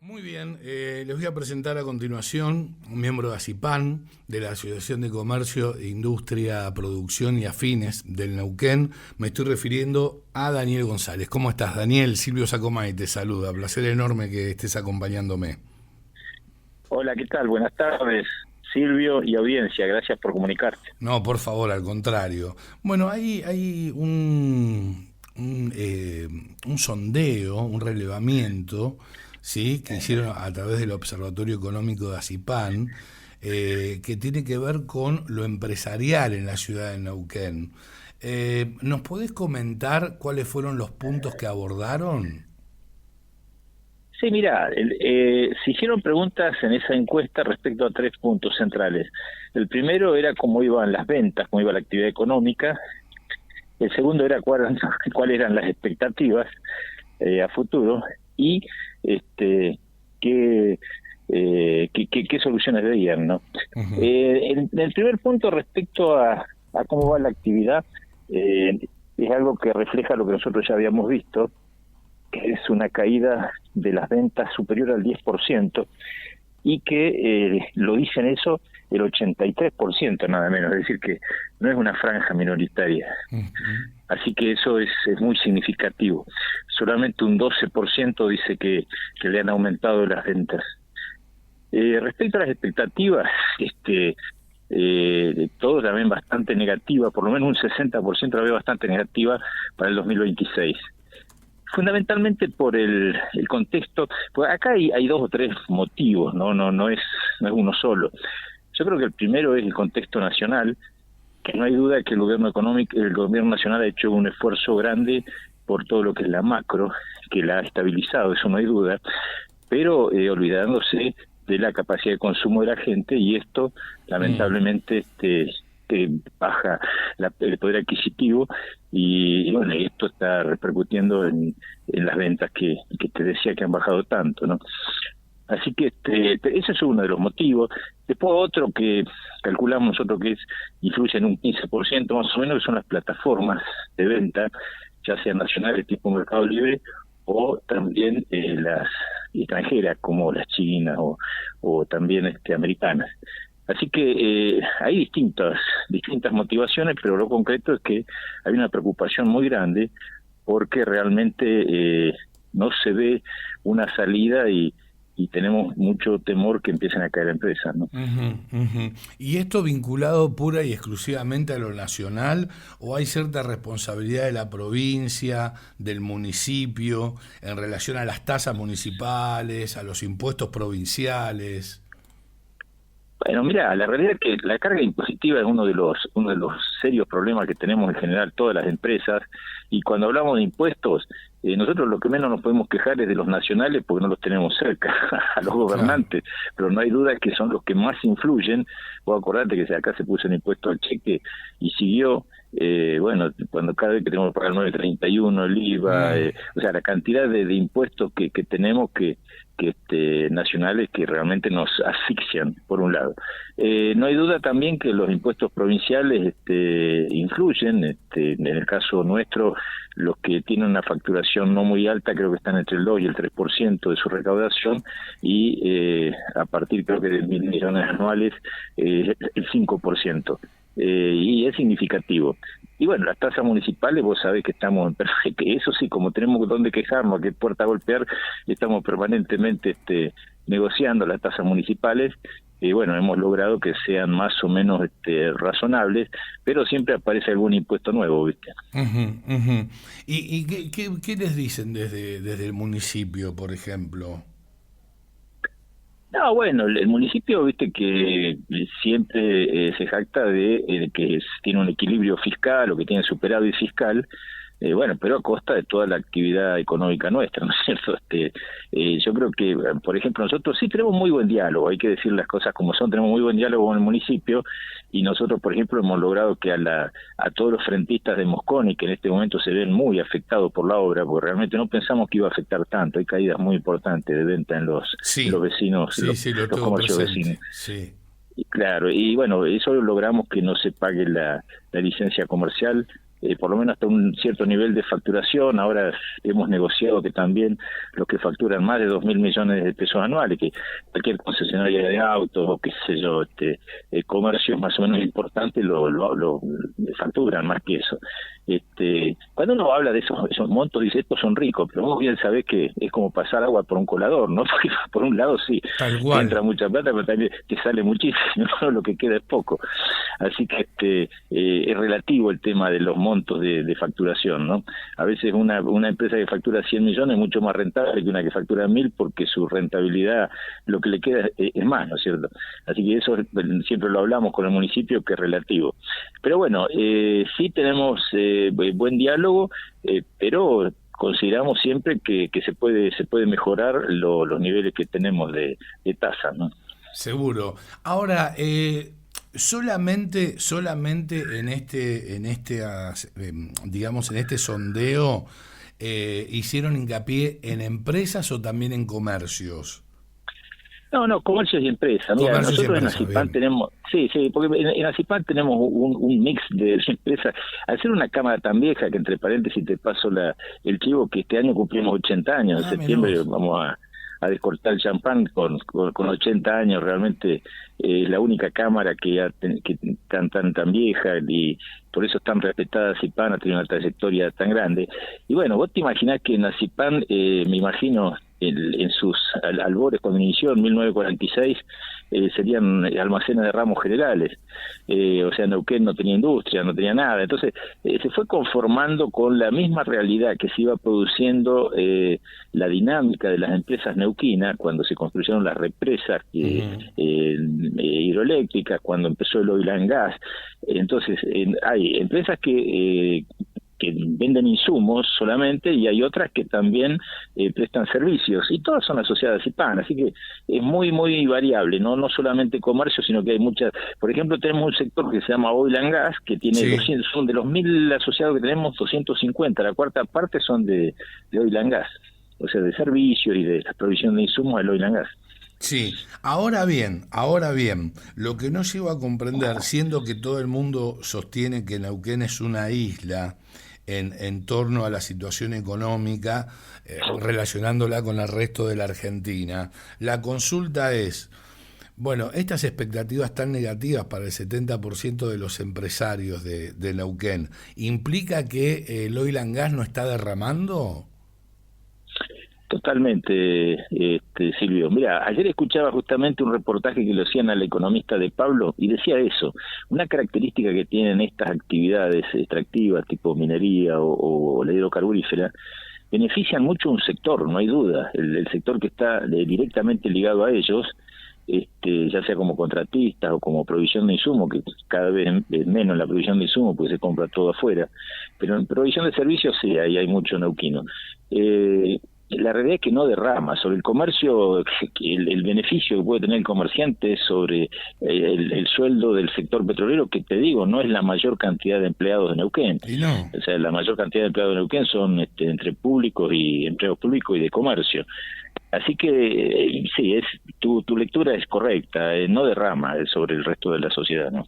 Muy bien, les voy a presentar a continuación un miembro de ACIPAN, de la Asociación de Comercio, Industria, Producción y Afines del Neuquén. Me estoy refiriendo a Daniel González. ¿Cómo estás, Daniel? Silvio Sacomay te saluda. Placer enorme que estés acompañándome. Hola, ¿qué tal? Buenas tardes, Silvio y audiencia. Gracias por comunicarte. No, por favor, al contrario. Bueno, hay un sondeo, un relevamiento, ¿sí?, que hicieron a través del Observatorio Económico de ACIPAN, que tiene que ver con lo empresarial en la ciudad de Neuquén. ¿Nos podés comentar cuáles fueron los puntos que abordaron? Sí, mira, se hicieron preguntas en esa encuesta respecto a 3 puntos centrales. El primero era cómo iban las ventas, cómo iba la actividad económica. El segundo era cuáles eran las expectativas a futuro y qué, qué soluciones veían, ¿no? Ujú. En el primer punto respecto a cómo va la actividad, es algo que refleja lo que nosotros ya habíamos visto, que es una caída de las ventas superior al 10% y que lo dicen eso el 83% nada menos, es decir que no es una franja minoritaria. Ujú. Así que eso es muy significativo. Solamente un 12% dice que le han aumentado las ventas. Respecto a las expectativas, todo la ven bastante negativa, por lo menos un 60% la ve bastante negativa para el 2026. Fundamentalmente por el contexto, pues acá hay 2 o 3 motivos, no es uno solo. Yo creo que el primero es el contexto nacional, que no hay duda que el gobierno nacional ha hecho un esfuerzo grande por todo lo que es la macro, que la ha estabilizado, eso no hay duda, pero olvidándose de la capacidad de consumo de la gente, y esto Mm. lamentablemente baja el poder adquisitivo y bueno, esto está repercutiendo en las ventas que te decía que han bajado tanto, ¿no? Así que ese es uno de los motivos. Después otro que calculamos nosotros que influye en un 15% más o menos, que son las plataformas de venta, ya sean nacionales tipo Mercado Libre o también las extranjeras como las chinas o también americanas. Así que hay distintas motivaciones, pero lo concreto es que hay una preocupación muy grande porque realmente no se ve una salida y tenemos mucho temor que empiecen a caer empresas, ¿no? Ujú, ujú. ¿Y esto vinculado pura y exclusivamente a lo nacional o hay cierta responsabilidad de la provincia, del municipio, en relación a las tasas municipales, a los impuestos provinciales? Bueno, mira, la realidad es que la carga impositiva es uno de los serios problemas que tenemos en general todas las empresas, y cuando hablamos de impuestos, nosotros lo que menos nos podemos quejar es de los nacionales porque no los tenemos cerca, a los Claro. gobernantes, pero no hay duda que son los que más influyen. Vos acordate que acá se puso el impuesto al cheque y siguió, bueno, cuando cada vez que tenemos que pagar el 931, el IVA, Mm, o sea, la cantidad de impuestos que tenemos que nacionales que realmente nos asfixian, por un lado. No hay duda también que los impuestos provinciales influyen. En el caso nuestro, los que tienen una facturación no muy alta, creo que están entre el 2 y el 3% de su recaudación, y a partir, creo que de 1.000 millones anuales, el 5%. Y es significativo. Y bueno, las tasas municipales, vos sabés que estamos que eso sí, como tenemos donde quejarnos, a qué puerta golpear, estamos permanentemente negociando las tasas municipales. Y bueno, hemos logrado que sean más o menos razonables, pero siempre aparece algún impuesto nuevo, ¿viste? ujú, ujú. ¿Y qué les dicen desde el municipio, por ejemplo? No, bueno, el municipio, viste que siempre se jacta de que tiene un equilibrio fiscal o que tiene superávit fiscal, bueno, pero a costa de toda la actividad económica nuestra, ¿no es cierto? Yo creo que, por ejemplo, nosotros sí tenemos muy buen diálogo, hay que decir las cosas como son, tenemos muy buen diálogo con el municipio, y nosotros, por ejemplo, hemos logrado que a todos los frentistas de Mosconi, que en este momento se ven muy afectados por la obra, porque realmente no pensamos que iba a afectar tanto, hay caídas muy importantes de venta en los Sí, vecinos, sí, sí, lo los tengo comercios presente, vecinos. sí. Y claro, y bueno, eso logramos que no se pague la licencia comercial por lo menos hasta un cierto nivel de facturación. Ahora hemos negociado que también los que facturan más de 2.000 millones de pesos anuales, que cualquier concesionaria de autos o qué sé yo, comercios más o menos importantes lo facturan más que eso. Cuando uno habla de esos montos, dice, estos son ricos, pero vos bien sabés que es como pasar agua por un colador, ¿no? Porque por un lado sí, te entra mucha plata, pero también te sale muchísimo, ¿no? Lo que queda es poco. Así que es relativo el tema de los montos de facturación, ¿no? A veces una empresa que factura 100 millones es mucho más rentable que una que factura 1.000, porque su rentabilidad, lo que le queda es más, ¿no es cierto? Así que eso siempre lo hablamos con el municipio, que es relativo. Pero bueno, sí tenemos buen diálogo, pero consideramos siempre que se puede mejorar los niveles que tenemos de tasa, ¿no? Seguro. Ahora, solamente digamos, en este sondeo, hicieron hincapié en empresas o también en comercios. No, comercios y empresas. Mira, nosotros en ACIPAN tenemos, sí, porque en ACIPAN tenemos un mix de empresas. Al ser una cámara tan vieja, que entre paréntesis te paso el chivo, que este año cumplimos 80 años, en septiembre vamos a descortar el champán con 80 años. Realmente la única cámara que tan vieja, y por eso es tan respetada ACIPAN, ha tenido una trayectoria tan grande. Y bueno, vos te imaginás que en ACIPAN, me imagino, en sus albores, cuando inició en 1946, serían almacenes de ramos generales. O sea, Neuquén no tenía industria, no tenía nada. Entonces se fue conformando con la misma realidad que se iba produciendo, la dinámica de las empresas neuquinas cuando se construyeron las represas hidroeléctricas, cuando empezó el oil and gas. Entonces hay empresas que venden insumos solamente, y hay otras que también prestan servicios, y todas son asociadas a CIPAN, así que es muy variable, no solamente comercio, sino que hay muchas. Por ejemplo, tenemos un sector que se llama Oil and Gas, que tiene 200, son de los 1.000 asociados que tenemos, 250, la cuarta parte son de Oil and Gas, o sea, de servicios y de la provisión de insumos del Oil and Gas. Sí, ahora bien, lo que no llego a comprender, siendo que todo el mundo sostiene que Neuquén es una isla en torno a la situación económica, relacionándola con el resto de la Argentina, la consulta es, bueno, estas expectativas tan negativas para el 70% de los empresarios de Neuquén, ¿implica que el oil and gas no está derramando? Totalmente, Silvio. Mira, ayer escuchaba justamente un reportaje que lo hacían al economista de Pablo, y decía eso: una característica que tienen estas actividades extractivas tipo minería o la hidrocarburífera, benefician mucho a un sector, no hay duda, el sector que está directamente ligado a ellos, ya sea como contratistas o como provisión de insumos, que cada vez es menos la provisión de insumos porque se compra todo afuera, pero en provisión de servicios sí, ahí hay mucho neuquino. La realidad es que no derrama. Sobre el comercio, el beneficio que puede tener el comerciante es sobre el sueldo del sector petrolero, que te digo, no es la mayor cantidad de empleados de Neuquén. No. O sea, la mayor cantidad de empleados de Neuquén son entre públicos y empleados públicos y de comercio. Así que sí, tu lectura es correcta, no derrama sobre el resto de la sociedad, ¿no?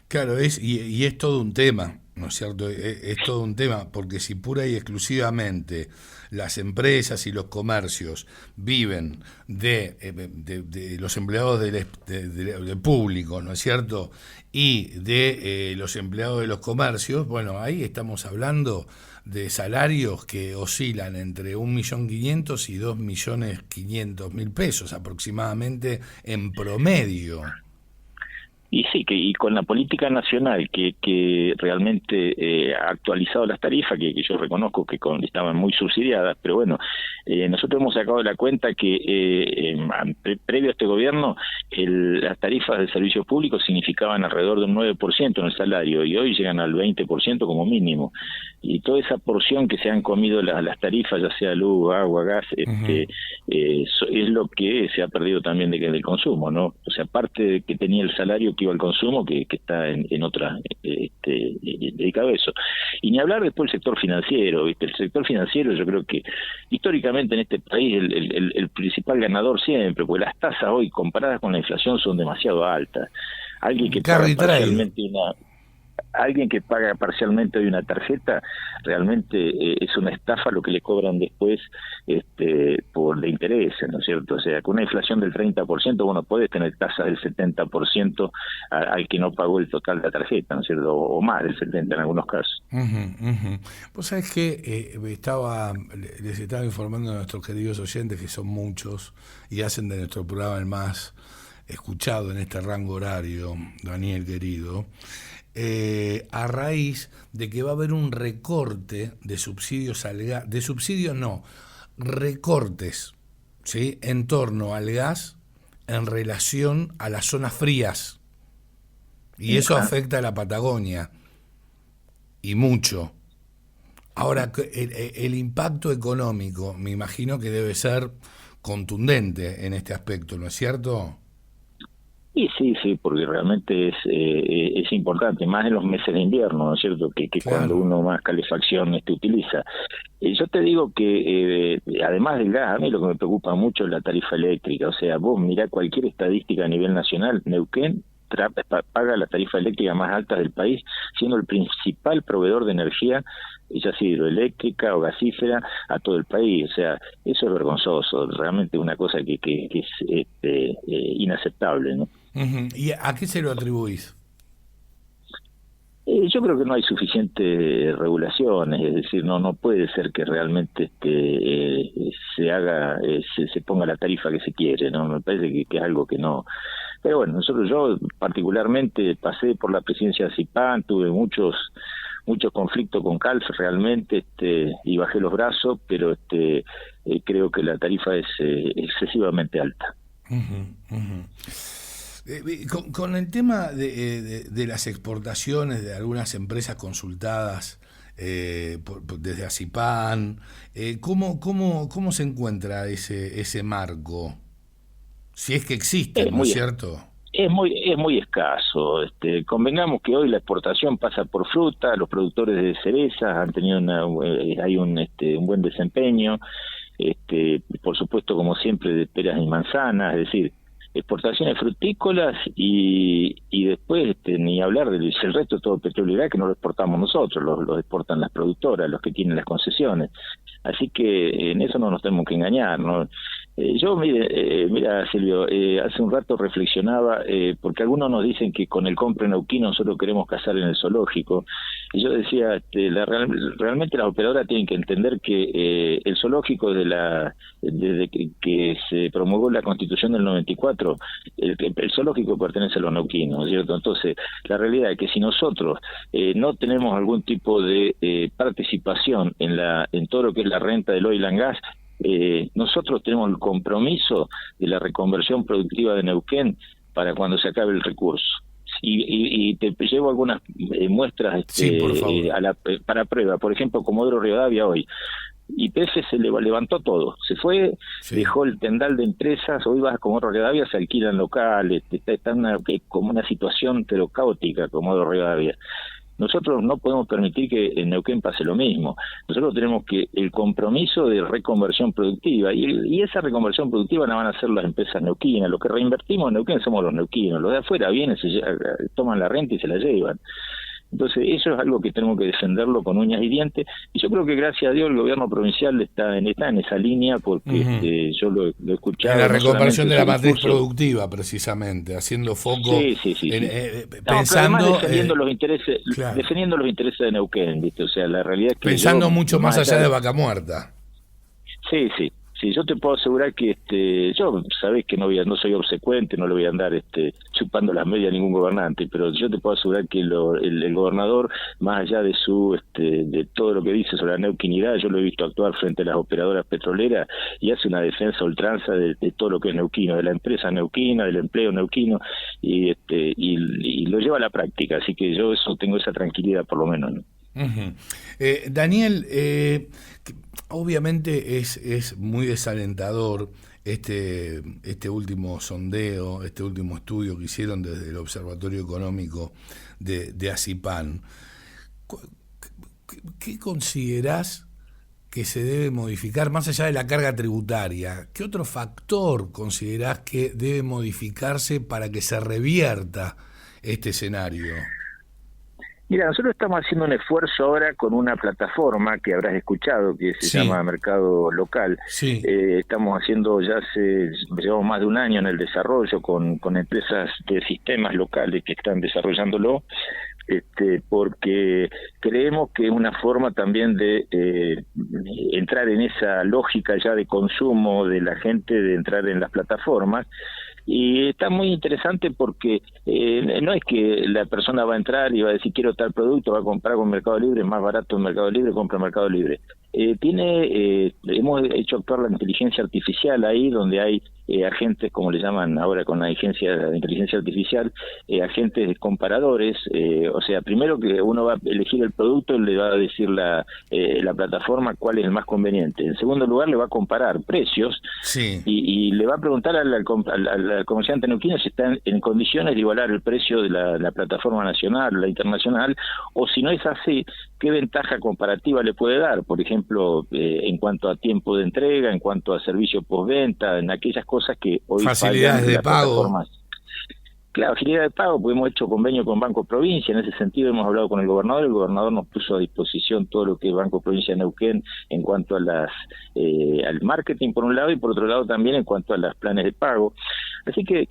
Claro, y es todo un tema, ¿no es cierto? Es todo un tema, porque si pura y exclusivamente las empresas y los comercios viven de los empleados del público, ¿no es cierto?, y de los empleados de los comercios, bueno, ahí estamos hablando de salarios que oscilan entre 1.500.000 y 2.500.000 pesos aproximadamente en promedio. Y sí, y con la política nacional que realmente ha actualizado las tarifas, que yo reconozco que estaban muy subsidiadas, pero bueno, nosotros hemos sacado de la cuenta que previo a este gobierno las tarifas de servicios públicos significaban alrededor de un 9% en el salario, y hoy llegan al 20% como mínimo. Y toda esa porción que se han comido las tarifas, ya sea luz, agua, gas, es lo que se ha perdido también del consumo, ¿no? O sea, aparte de que tenía el salario que iba al consumo, que está en otra, dedicado a eso. Y ni hablar después del sector financiero, ¿viste? El sector financiero, yo creo que históricamente en este país el principal ganador siempre, porque las tasas hoy comparadas con la inflación son demasiado altas. Alguien que paga parcialmente alguien que paga parcialmente hoy una tarjeta, realmente es una estafa lo que le cobran después por de intereses, ¿no es cierto? O sea, con una inflación del 30%, bueno, puedes tener tasas del 70% al que no pagó el total de la tarjeta, ¿no es cierto? O más del 70% en algunos casos. Vos sabés que les estaba informando a nuestros queridos oyentes, que son muchos, y hacen de nuestro programa el más escuchado en este rango horario, Daniel querido, a raíz de que va a haber un recorte de subsidios al gas, de subsidios no, recortes, ¿sí?, en torno al gas en relación a las zonas frías, y eso afecta a la Patagonia, y mucho. Ahora, el impacto económico, me imagino que debe ser contundente en este aspecto, ¿no es cierto? Y sí, porque realmente es importante, más en los meses de invierno, ¿no es cierto? Que claro, cuando uno más calefacción utiliza. Yo te digo que además del gas, a mí lo que me preocupa mucho es la tarifa eléctrica. O sea, vos mirá cualquier estadística a nivel nacional, Neuquén paga la tarifa eléctrica más alta del país, siendo el principal proveedor de energía, ya sea hidroeléctrica o gasífera, a todo el país. O sea, eso es vergonzoso, realmente una cosa que es inaceptable, ¿no? ¿Y a qué se lo atribuís? Yo creo que no hay suficientes regulaciones, es decir, no puede ser que realmente se haga, se ponga la tarifa que se quiere, ¿no? Me parece que es algo que no. Pero bueno, yo particularmente pasé por la presidencia de ACIPAN, tuve muchos conflictos con CALF realmente, y bajé los brazos, pero creo que la tarifa es excesivamente alta. Con el tema de las exportaciones de algunas empresas consultadas desde ACIPAN, ¿cómo se encuentra ese marco? Si es que existe, ¿no es cierto? Es muy escaso. Convengamos que hoy la exportación pasa por fruta, los productores de cerezas han tenido hay un buen desempeño, por supuesto, como siempre, de peras y manzanas, es decir, exportaciones frutícolas y después ni hablar del resto de todo el petróleo y gas, que no lo exportamos nosotros, lo exportan las productoras, los que tienen las concesiones. Así que en eso no nos tenemos que engañar, ¿no? Yo, mira Silvio, hace un rato reflexionaba, porque algunos nos dicen que con el Compre Neuquino nosotros queremos cazar en el zoológico, y yo decía, realmente las operadoras tienen que entender que el zoológico desde que se promulgó la Constitución del 94, el zoológico pertenece a los neuquinos, ¿cierto? Entonces, la realidad es que si nosotros no tenemos algún tipo de participación en todo lo que es la renta del oil and gas, nosotros tenemos el compromiso de la reconversión productiva de Neuquén para cuando se acabe el recurso. Y te llevo algunas muestras por favor. Para prueba. Por ejemplo, Comodoro Rivadavia hoy. YPF se levantó todo, se fue, dejó el tendal de empresas. Hoy vas a Comodoro Rivadavia, se alquilan locales, está como una situación pero caótica Comodoro Rivadavia. Nosotros no podemos permitir que en Neuquén pase lo mismo. Nosotros tenemos el compromiso de reconversión productiva, y esa reconversión productiva la van a hacer las empresas neuquinas. Lo que reinvertimos en Neuquén somos los neuquinos, los de afuera vienen, toman la renta y se la llevan. Entonces eso es algo que tenemos que defenderlo con uñas y dientes, y yo creo que gracias a Dios el gobierno provincial está en esa línea, porque yo lo he escuchado. En la reconversión de la matriz productiva, precisamente, haciendo foco pensando defendiendo los intereses, claro, defendiendo los intereses de Neuquén, ¿viste? O sea, la realidad es que pensando mucho más allá de Vaca Muerta. Sí, yo te puedo asegurar que yo sabés que no soy obsecuente, no le voy a andar chupando las medias a ningún gobernante, pero yo te puedo asegurar que el gobernador, más allá de de todo lo que dice sobre la neuquinidad, yo lo he visto actuar frente a las operadoras petroleras y hace una defensa ultranza de todo lo que es neuquino, de la empresa neuquina, del empleo neuquino, y lo lleva a la práctica, así que yo tengo esa tranquilidad por lo menos, ¿no? Daniel, obviamente es muy desalentador este último sondeo, este último estudio que hicieron desde el Observatorio Económico de ACIPAN. ¿Qué considerás que se debe modificar más allá de la carga tributaria? ¿Qué otro factor considerás que debe modificarse para que se revierta este escenario? Mira, nosotros estamos haciendo un esfuerzo ahora con una plataforma que habrás escuchado, que se Sí, llama Mercado Local. sí, Estamos haciendo, llevamos más de un año en el desarrollo con empresas de sistemas locales que están desarrollándolo, porque creemos que es una forma también de entrar en esa lógica ya de consumo de la gente, de entrar en las plataformas. Y está muy interesante porque no es que la persona va a entrar y va a decir quiero tal producto, va a comprar con Mercado Libre, es más barato en Mercado Libre, compra en Mercado Libre. Hemos hecho actuar la inteligencia artificial ahí, donde hay agentes, como le llaman ahora con la agencia de inteligencia artificial, agentes comparadores. O sea, primero que uno va a elegir el producto, le va a decir la plataforma cuál es el más conveniente. En segundo lugar, le va a comparar precios sí. y le va a preguntar al comerciante neuquino si está en condiciones de igualar el precio de la plataforma nacional o la internacional, o si no es así, qué ventaja comparativa le puede dar, por ejemplo, en cuanto a tiempo de entrega, en cuanto a servicio postventa, en aquellas cosas que hoy fallan Facilidades en de las pago. plataformas. Claro, agilidad de pago, pues hemos hecho convenio con Banco Provincia, en ese sentido hemos hablado con el gobernador nos puso a disposición todo lo que es Banco Provincia de Neuquén en cuanto a al marketing por un lado y por otro lado también en cuanto a los planes de pago. Así que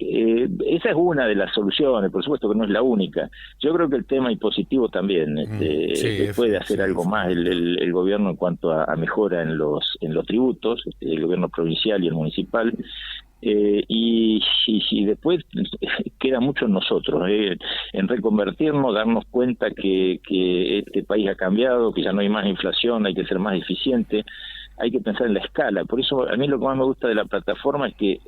esa es una de las soluciones, por supuesto que no es la única. Yo creo que el tema impositivo también Sí, puede hacer sí, algo más el gobierno en cuanto a mejora en los tributos, el gobierno provincial y el municipal. Y después queda mucho en nosotros, en reconvertirnos, darnos cuenta que este país ha cambiado, que ya no hay más inflación, hay que ser más eficiente, hay que pensar en la escala. Por eso a mí lo que más me gusta de la plataforma es que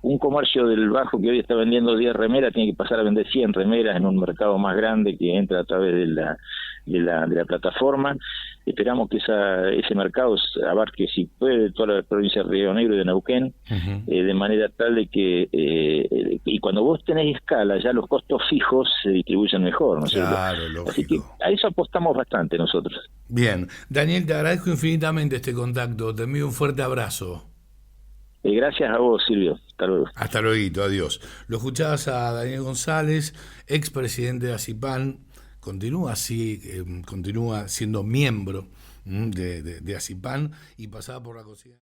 un comercio del Bajo que hoy está vendiendo 10 remeras tiene que pasar a vender 100 remeras en un mercado más grande que entra a través de la plataforma. Esperamos que ese mercado abarque, si puede, toda la provincia de Río Negro y de Neuquén, Ujú. de manera tal de que, y cuando vos tenés escala, ya los costos fijos se distribuyen mejor, ¿no es cierto? Claro, Así que lógico. a eso apostamos bastante nosotros. Bien, Daniel, te agradezco infinitamente este contacto. Te envío un fuerte abrazo. Gracias a vos, Silvio. Hasta luego. Hasta luego, adiós. Lo escuchabas a Daniel González, expresidente de ACIPAN, continúa así, continúa siendo miembro de ACIPAN y pasaba por la cocina.